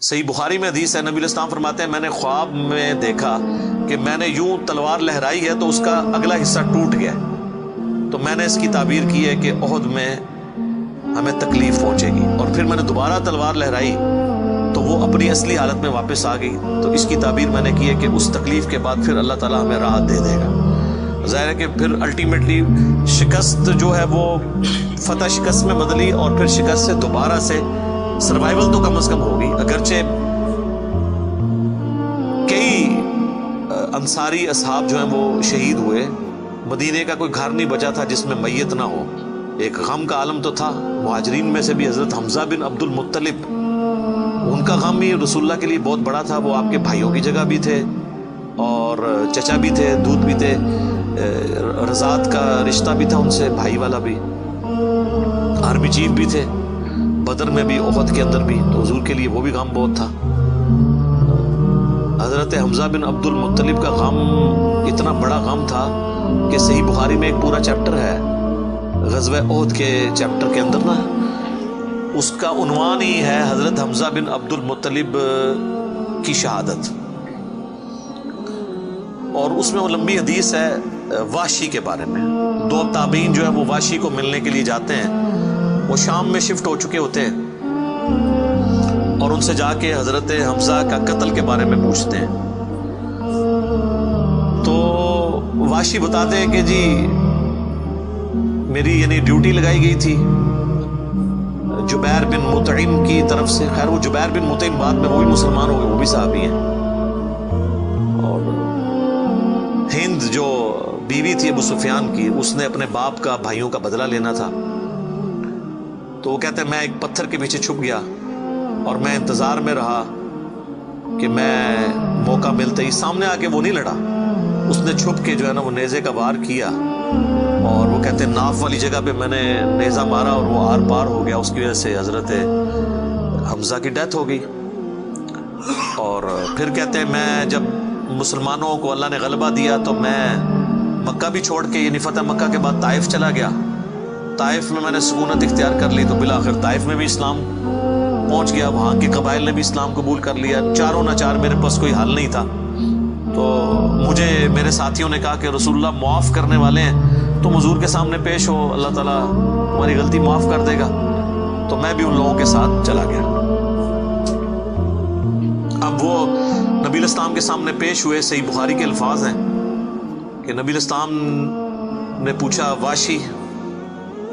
صحیح بخاری میں حدیث ہے، نبی علیہ السلام فرماتے ہیں میں نے خواب میں دیکھا کہ میں نے یوں تلوار لہرائی ہے تو اس کا اگلا حصہ ٹوٹ گیا، تو میں نے اس کی تعبیر کی ہے کہ احد میں ہمیں تکلیف پہنچے گی، اور پھر میں نے دوبارہ تلوار لہرائی تو وہ اپنی اصلی حالت میں واپس آ گئی، تو اس کی تعبیر میں نے کی ہے کہ اس تکلیف کے بعد پھر اللہ تعالیٰ ہمیں راحت دے دے گا۔ ظاہر ہے کہ پھر الٹیمیٹلی شکست جو ہے وہ فتح شکست میں بدلی، اور پھر شکست سے دوبارہ سے سروائیول تو کم از کم ہوگی، اگرچہ کئی انصاری اصحاب جو ہیں وہ شہید ہوئے، مدینے کا کوئی گھر نہیں بچا تھا جس میں میت نہ ہو، ایک غم کا عالم تو تھا۔ مہاجرین میں سے بھی حضرت حمزہ بن عبد المطلب، ان کا غم بھی رسول اللہ کے لیے بہت بڑا تھا، وہ آپ کے بھائیوں کی جگہ بھی تھے اور چچا بھی تھے، دودھ بھی تھے، رضاعت کا رشتہ بھی تھا ان سے، بھائی والا بھی، آرمی چیف بھی تھے، بدر میں بھی، احد کے اندر بھی، تو حضور کے لیے وہ بھی غم بہت تھا۔ حضرت حمزہ بن عبد المطلب کا غم اتنا بڑا غم تھا کہ صحیح بخاری میں ایک پورا چیپٹر ہے غزوہ احد کے چیپٹر کے اندر نا، اس کا عنوان ہی ہے حضرت حمزہ بن عبد المطلب کی شہادت، اور اس میں وہ لمبی حدیث ہے وحشی کے بارے میں۔ دو تابعین جو ہے وہ وحشی کو ملنے کے لیے جاتے ہیں، وہ شام میں شفٹ ہو چکے ہوتے ہیں، اور ان سے جا کے حضرت حمزہ کا قتل کے بارے میں پوچھتے ہیں، تو وحشی بتاتے ہیں کہ جی میری یعنی ڈیوٹی لگائی گئی تھی جبیر بن مطعم کی طرف سے، خیر وہ جبیر بن مطعم بعد میں وہ بھی مسلمان ہو گئے، وہ بھی صحابی ہیں، اور ہند جو بیوی تھی ابو سفیان کی، اس نے اپنے باپ کا بھائیوں کا بدلہ لینا تھا، تو وہ کہتے ہیں میں ایک پتھر کے پیچھے چھپ گیا اور میں انتظار میں رہا کہ میں موقع ملتے ہی، سامنے آ کے وہ نہیں لڑا، اس نے چھپ کے جو ہے نا وہ نیزے کا وار کیا، اور وہ کہتے ہیں ناف والی جگہ پہ میں نے نیزہ مارا اور وہ آر پار ہو گیا، اس کی وجہ سے حضرت حمزہ کی ڈیتھ ہو گئی۔ اور پھر کہتے ہیں میں جب مسلمانوں کو اللہ نے غلبہ دیا تو میں مکہ بھی چھوڑ کے، یعنی فتح مکہ کے بعد طائف چلا گیا، طائف میں نے سکونت اختیار کر لی، تو بالآخر طائف میں بھی اسلام پہنچ گیا، وہاں کے قبائل نے بھی اسلام قبول کر لیا، چاروں ناچار میرے پاس کوئی حل نہیں تھا، تو مجھے میرے ساتھیوں نے کہا کہ رسول اللہ معاف کرنے والے ہیں، تم حضور کے سامنے پیش ہو، اللہ تعالیٰ ہماری غلطی معاف کر دے گا، تو میں بھی ان لوگوں کے ساتھ چلا گیا۔ اب وہ نبی علیہ السلام کے سامنے پیش ہوئے، صحیح بخاری کے الفاظ ہیں کہ نبی علیہ السلام نے پوچھا واشی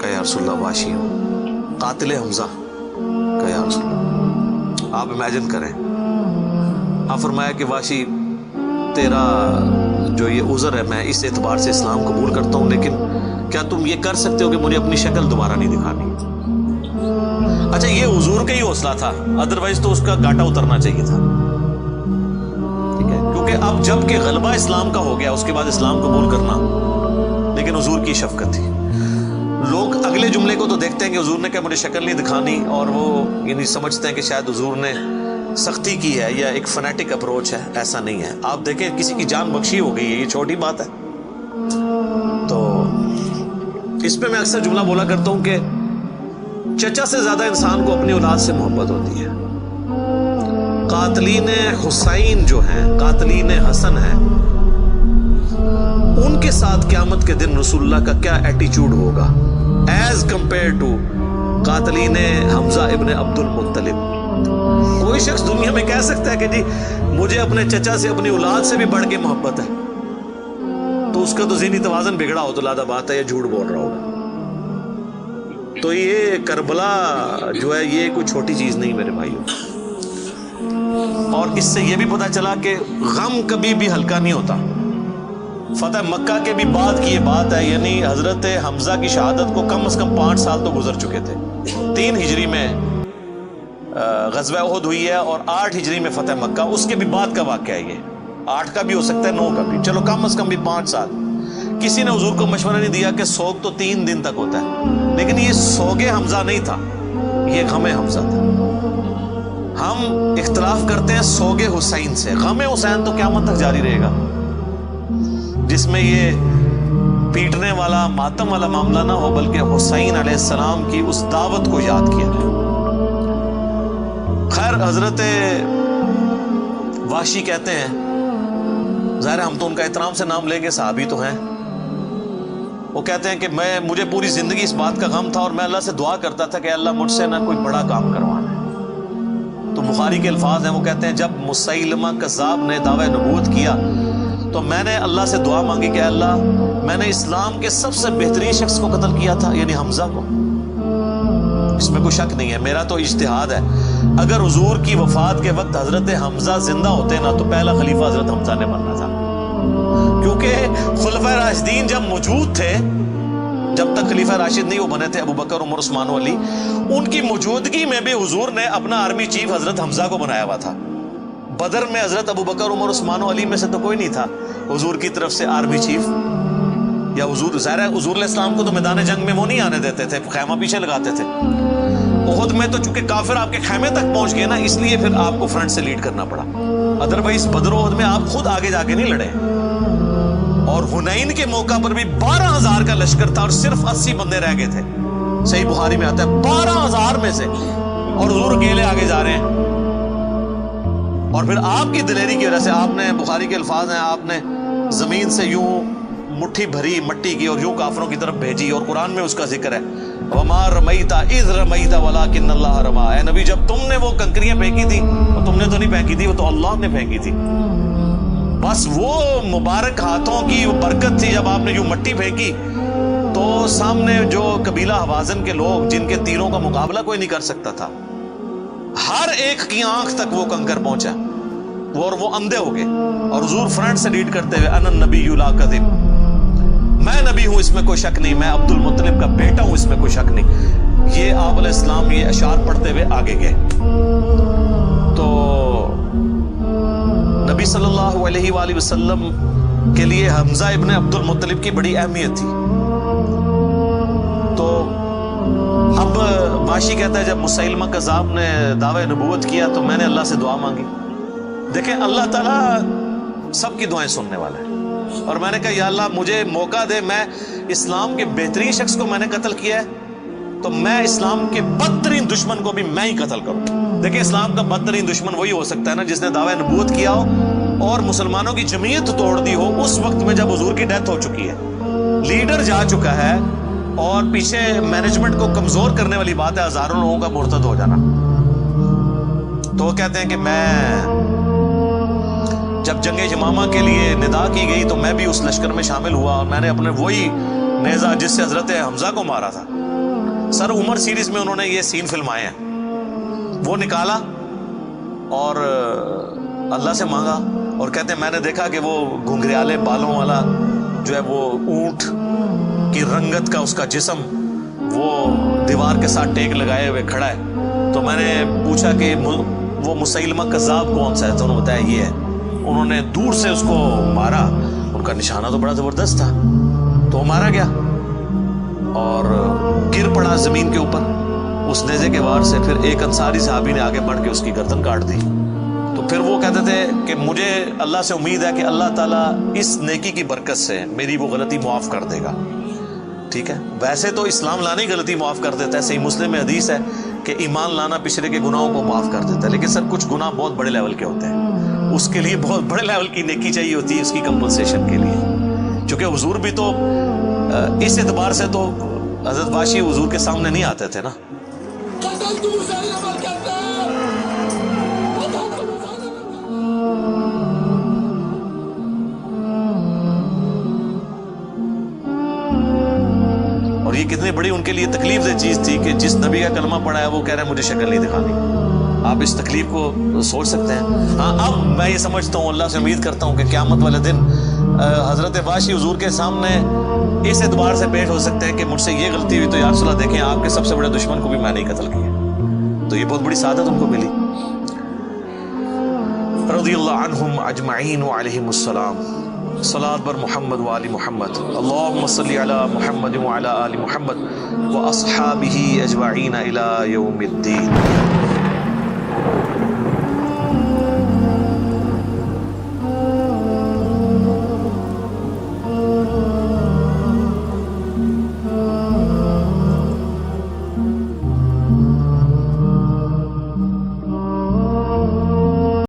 کہ یا رسول اللہ واشی ہوں، قاتل حمزہ کہ یا رسول اللہ، آپ امیجن کریں، آپ فرمایا کہ واشی تیرا جو یہ عذر ہے میں اس اعتبار سے اسلام قبول کرتا ہوں، لیکن کیا تم یہ کر سکتے ہو کہ مجھے اپنی شکل دوبارہ نہیں دکھانی؟ اچھا یہ حضور کا ہی حوصلہ تھا، ادروائز تو اس کا گاٹا اترنا چاہیے تھا، ٹھیک ہے، کیونکہ اب جب کہ غلبہ اسلام کا ہو گیا اس کے بعد اسلام قبول کرنا، لیکن حضور کی شفقت تھی۔ لوگ اگلے جملے کو تو دیکھتے ہیں کہ حضور نے کہا مجھے شکل نہیں دکھانی، اور وہ یعنی سمجھتے ہیں کہ شاید حضور نے سختی کی ہے یا ایک فنیٹک اپروچ ہے، ایسا نہیں ہے۔ آپ دیکھیں کسی کی جان بخشی ہو گئی ہے، یہ چھوٹی بات ہے، تو اس پہ میں اکثر جملہ بولا کرتا ہوں کہ چچا سے زیادہ انسان کو اپنی اولاد سے محبت ہوتی ہے۔ قاتلین حسین جو ہیں، قاتلین حسن ہیں، ان کے ساتھ قیامت کے دن رسول اللہ کا کیا ایٹیچیوڈ ہوگا ایز کمپیئر ٹو قاتلین حمزہ ابن عبد المطلب۔ کوئی شخص دنیا میں کہہ سکتا ہے کہ جی مجھے اپنے چچا سے اپنی اولاد سے بھی بڑھ کے محبت ہے، تو اس کا تو ذہنی توازن بگڑا ہو تو لادہ بات ہے، یا جھوٹ بول رہا ہوگا۔ تو یہ کربلا جو ہے یہ کوئی چھوٹی چیز نہیں میرے بھائیوں، اور اس سے یہ بھی پتہ چلا کہ غم کبھی بھی ہلکا نہیں ہوتا۔ فتح مکہ کے بھی بعد کی یہ بات ہے، یعنی حضرت حمزہ کی شہادت کو کم از کم 5 سال تو گزر چکے تھے۔ 3 ہجری میں غزوہ احد ہوئی ہے اور 8 ہجری میں فتح مکہ، اس کے بھی بعد کا واقعہ ہے یہ، 8 کا بھی ہو سکتا ہے 9 کا بھی، چلو کم از کم بھی 5 سال۔ کسی نے حضور کو مشورہ نہیں دیا کہ سوگ تو 3 دن تک ہوتا ہے، لیکن یہ سوگ حمزہ نہیں تھا، یہ غم حمزہ تھا۔ ہم اختلاف کرتے ہیں سوگ حسین سے، غم حسین تو قیامت تک جاری رہے گا، جس میں یہ پیٹنے والا ماتم والا معاملہ نہ ہو، بلکہ حسین علیہ السلام کی اس دعوت کو یاد کیا جائے۔ خیر خیر حضرت وحشی کہتے ہیں، ظاہر ہم تو ان کا احترام سے نام لیں گے، صحابی تو ہیں، وہ کہتے ہیں کہ مجھے پوری زندگی اس بات کا غم تھا اور میں اللہ سے دعا کرتا تھا کہ اللہ مجھ سے نہ کوئی بڑا کام کروانا ہے۔ تو بخاری کے الفاظ ہیں، وہ کہتے ہیں جب مسیلمہ کذاب نے دعوی نبوت کیا تو میں نے اللہ سے دعا مانگی کہ اللہ میں نے اسلام کے سب سے بہترین شخص کو قتل کیا تھا، یعنی حمزہ کو، اس میں کوئی شک نہیں ہے، میرا تو اجتہاد ہے، اگر حضور کی وفات کے وقت حضرت حمزہ زندہ ہوتے نا تو پہلا خلیفہ حضرت حمزہ نے بننا تھا، کیونکہ خلفائے راشدین جب موجود تھے، جب تک خلیفہ راشد نہیں وہ بنے تھے ابو بکر، عمر، عثمان و علی، ان کی موجودگی میں بھی حضور نے اپنا آرمی چیف حضرت حمزہ کو بنایا ہوا تھا۔ بدر میں حضرت ابو بکر، عمر، عثمان و علی میں سے تو کوئی نہیں تھا حضور کی طرف سے آرمی چیف، یا حضور ظاہر ہے حضور علیہ السلام کو تو میدان جنگ میں وہ نہیں آنے دیتے تھے، خیمہ پیچھے لگاتے تھے۔ احد میں تو چونکہ کافر آپ کے خیمے تک پہنچ گئے نا، اس لیے پھر آپ کو فرنٹ سے لیڈ کرنا پڑا، ادروائز بدر و احد میں آپ خود آگے جا کے نہیں لڑے۔ اور حنین کے موقع پر بھی 12,000 کا لشکر تھا اور صرف 80 بندے رہ گئے تھے، صحیح بخاری میں آتا ہے 12,000 میں سے، اور حضور اکیلے آگے جا رہے ہیں۔ اور پھر آپ کی دلیری کی وجہ سے آپ نے، بخاری کے الفاظ ہیں، آپ نے زمین سے یوں مٹھی بھری مٹی کی اور یوں کافروں کی طرف بھیجی، اور قرآن میں اس کا ذکر ہے وَمَا رَمَيْتَ إِذْ رَمَيْتَ وَلَكِنَّ اللَّهَ رَمَىٰ، اے نبی جب تم نے وہ کنکریاں پھینکی تھی وہ تم نے تو نہیں پھینکی تھی، وہ تو اللہ نے پھینکی تھی، بس وہ مبارک ہاتھوں کی وہ برکت تھی، جب آپ نے یوں مٹی پھینکی تو سامنے جو قبیلہ حوازن کے لوگ جن کے تیروں کا مقابلہ کوئی نہیں کر سکتا تھا، ہر ایک کی آنکھ تک وہ کنکر پہنچا، اور وہ اندھے ہو گئے، اور حضور فرنٹ سے لیڈ کرتے ہوئے انا النبی لا کذب، میں نبی ہوں اس میں کوئی شک نہیں، میں عبد المطلب کا بیٹا ہوں اس میں کوئی شک نہیں، یہ آپ علیہ السلام یہ اشعار پڑھتے ہوئے آگے گئے۔ تو نبی صلی اللہ علیہ وآلہ وسلم کے لیے حمزہ ابن عبد المطلب کی بڑی اہمیت تھی۔ تو اب وحشی کہتا ہے جب مسیلمہ کذاب نے دعوی نبوت کیا تو میں نے اللہ سے دعا مانگی، دیکھیں اللہ تعالیٰ سب کی دعائیں سننے والا ہے، اور میں نے کہا یا اللہ مجھے موقع دے، میں اسلام کے بہترین شخص کو میں نے قتل کیا ہے تو میں اسلام کے بدترین دشمن کو بھی میں ہی قتل کروں۔ دیکھیں اسلام کا بدترین دشمن وہی ہو سکتا ہے نا جس نے دعوی نبوت کیا ہو اور مسلمانوں کی جمعیت توڑ دی ہو اس وقت میں جب حضور کی ڈیتھ ہو چکی ہے، لیڈر جا چکا ہے، اور پیچھے مینجمنٹ کو کمزور کرنے والی بات ہے ہزاروں لوگوں کا مرتد ہو جانا۔ تو وہ کہتے ہیں کہ میں جب جنگ یمامہ کے لیے ندا کی گئی تو میں بھی اس لشکر میں شامل ہوا، اور میں نے اپنے وہی نیزہ جس سے حضرت حمزہ کو مارا تھا، سر عمر سیریز میں انہوں نے یہ سین فلمائے ہیں، وہ نکالا اور اللہ سے مانگا، اور کہتے ہیں میں نے دیکھا کہ وہ گھنگریالے بالوں والا جو ہے وہ اونٹ کی رنگت کا اس کا جسم وہ دیوار کے ساتھ ٹیک لگائے ہوئے کھڑا ہے، تو میں نے پوچھا کہ وہ مسیلمہ کذاب کون سا ہے، تو انہوں نے بتایا یہ ہے، انہوں نے دور سے اس کو مارا، ان کا نشانہ تو بڑا زبردست تھا، تو وہ مارا گیا اور گر پڑا زمین کے اوپر اس نیزے کے وار سے۔ پھر ایک انصاری صحابی نے آگے بڑھ کے اس کی گردن کاٹ دی۔ تو پھر وہ کہتے تھے کہ مجھے اللہ سے امید ہے کہ اللہ تعالیٰ اس نیکی کی برکت سے میری وہ غلطی معاف کر دے گا، ٹھیک ہے۔ ویسے تو اسلام لانے ہی غلطی معاف کر دیتا ہے، صحیح مسلم میں حدیث ہے کہ ایمان لانا پچھلے کے گناہوں کو معاف کر دیتا ہے، لیکن سر کچھ گناہ بہت بڑے لیول کے ہوتے ہیں، اس کے لیے بہت بڑے لیول کی نیکی چاہیے ہوتی ہے اس کی کمپنسیشن کے لیے، چونکہ حضور بھی تو اس اعتبار سے تو حضرت وحشی حضور کے سامنے نہیں آتے تھے نا۔ اور یہ کتنی بڑی ان کے لیے تکلیف دہ چیز تھی کہ جس نبی کا کلمہ پڑھا ہے وہ کہہ رہے ہیں مجھے شکل نہیں دکھانی، آپ اس تکلیف کو سوچ سکتے ہیں۔ ہاں اب میں یہ سمجھتا ہوں، اللہ سے امید کرتا ہوں کہ قیامت والے دن حضرت وحشی حضور کے سامنے اس اعتبار سے پیش ہو سکتے ہیں کہ مجھ سے یہ غلطی ہوئی تو یا رسول اللہ دیکھیں آپ کے سب سے بڑے دشمن کو بھی میں نہیں قتل کیا، تو یہ بہت بڑی سعادت ان کو ملی۔ رضی اللہ عنہم اجمعین وعلیہم السلام۔ صلاۃ بر محمد وآل محمد، اللہم صلی علی محمد وعلی آل محمد واصحابہ اجمعین الی یوم الدین۔